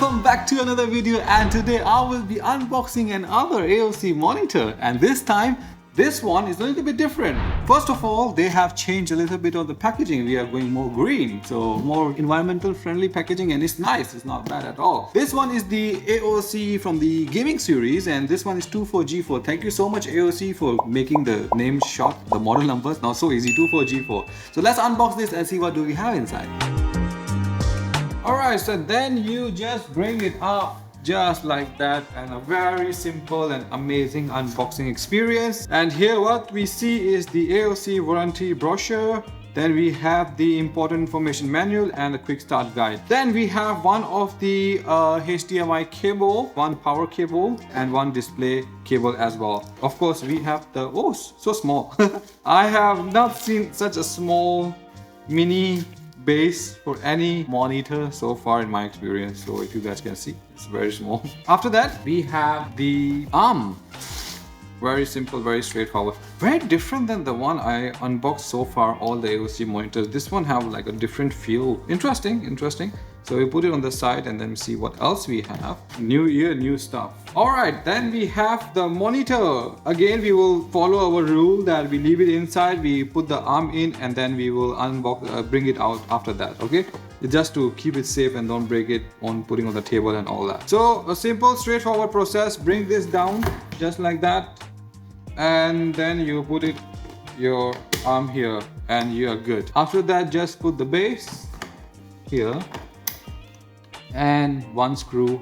Welcome back to another video, and today I will be unboxing another AOC monitor, and this time this one is a little bit different. First of all, they have changed a little bit of the packaging. We are going more green, so more environmental friendly packaging, and it's nice, it's not bad at all. This one is the AOC from the gaming series, and this one is 24G4. Thank you so much AOC for making the name short, the model numbers now so easy, 24G4. So let's unbox this and see what do we have inside. Alright, so then you just bring it up just like that, and a very simple and amazing unboxing experience. And here what we see is the AOC warranty brochure. Then we have the important information manual and a quick start guide. Then we have one of the HDMI cable, one power cable, and one display cable as well. Of course we have the, oh, so small. I have not seen such a small mini base for any monitor so far in my experience. So if you guys can see, it's very small. After that we have the arm. Very simple, very straightforward, very different than the one I unboxed so far, all the AOC monitors. This one have like a different feel. Interesting. So we put it on the side and then see what else we have. New year, new stuff. Alright, then we have the monitor. Again, we will follow our rule that we leave it inside, we put the arm in, and then we will bring it out after that, okay? Just to keep it safe and don't break it on putting on the table and all that. So a simple, straightforward process. Bring this down just like that, and then you put it your arm here and you are good. After that, just put the base here and one screw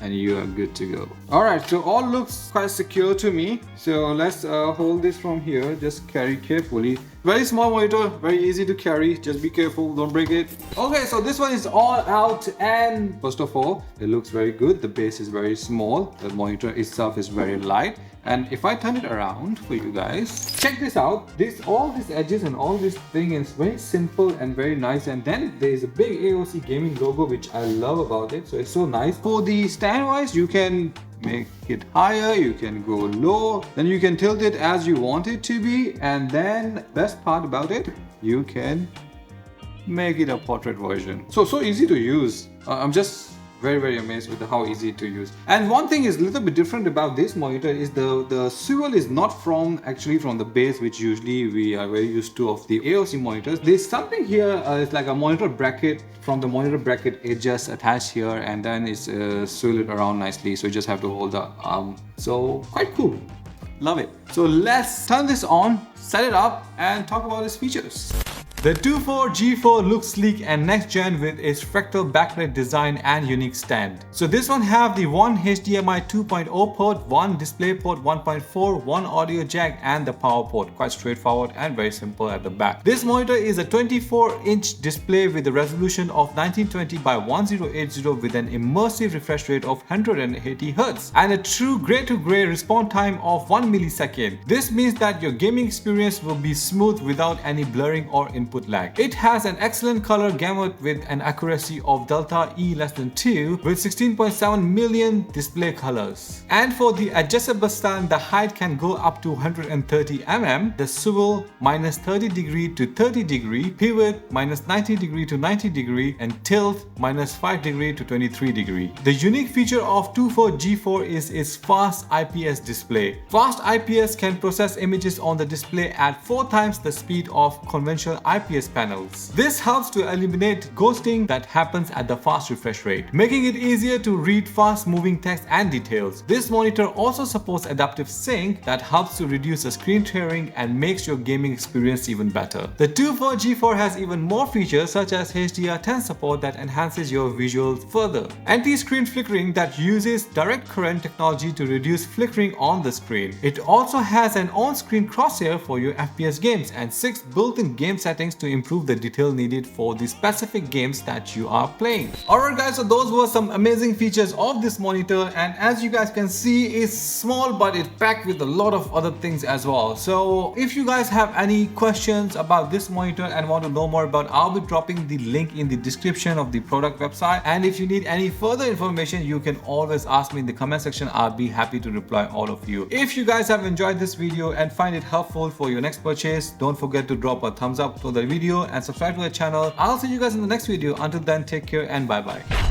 and you are good to go. Alright, so all looks quite secure to me. So let's hold this from here, just carry carefully. Very small monitor, very easy to carry, just be careful, don't break it. Okay, so this one is all out, and first of all, it looks very good. The base is very small, the monitor itself is very light. And if I turn it around for you guys, check this out. All these edges and all this thing is very simple and very nice. And then there is a big AOC gaming logo, which I love about it. So it's so nice. For the stand wise, you can make it higher, you can go low, then you can tilt it as you want it to be. And then best part about it, you can make it a portrait version. So easy to use. I'm just very amazed with how easy to use. And one thing is a little bit different about this monitor is the swivel is not actually from the base, which usually we are very used to of the AOC monitors. There's something here, it's like a monitor bracket. From the monitor bracket, it just attached here, and then it's swiveled around nicely, so you just have to hold the arm. So quite cool, love it. So let's turn this on, set it up, and talk about its features. The 24G4 looks sleek and next gen with its fractal backlight design and unique stand. So this one have the one HDMI 2.0 port, one display port 1.4, one audio jack, and the power port. Quite straightforward and very simple at the back. This monitor is a 24-inch display with a resolution of 1920 by 1080 with an immersive refresh rate of 180 Hz and a true gray-to-gray response time of 1 millisecond. This means that your gaming experience will be smooth without any blurring or input lag. It has an excellent color gamut with an accuracy of delta E less than 2 with 16.7 million display colors. And for the adjustable stand, the height can go up to 130 mm, the swivel minus 30 degree to 30 degree, pivot minus 90 degree to 90 degree, and tilt minus 5 degree to 23 degree. The unique feature of 24G4 is its fast IPS display. Fast IPS can process images on the display at 4 times the speed of conventional IPS panels. This helps to eliminate ghosting that happens at the fast refresh rate, making it easier to read fast moving text and details. This monitor also supports adaptive sync that helps to reduce the screen tearing and makes your gaming experience even better. The 24G4 has even more features such as HDR10 support that enhances your visuals further, anti-screen flickering that uses direct current technology to reduce flickering on the screen. It also has an on-screen crosshair for your FPS games and 6 built-in game settings to improve the detail needed for the specific games that you are playing. Alright guys, so those were some amazing features of this monitor, and as you guys can see, it's small but it's packed with a lot of other things as well. So if you guys have any questions about this monitor and want to know more about, I'll be dropping the link in the description of the product website, and if you need any further information, you can always ask me in the comment section. I'll be happy to reply all of you. If you guys have enjoyed this video and find it helpful for your next purchase, don't forget to drop a thumbs up to the video and subscribe to the channel. I'll see you guys in the next video. Until then, take care and bye bye.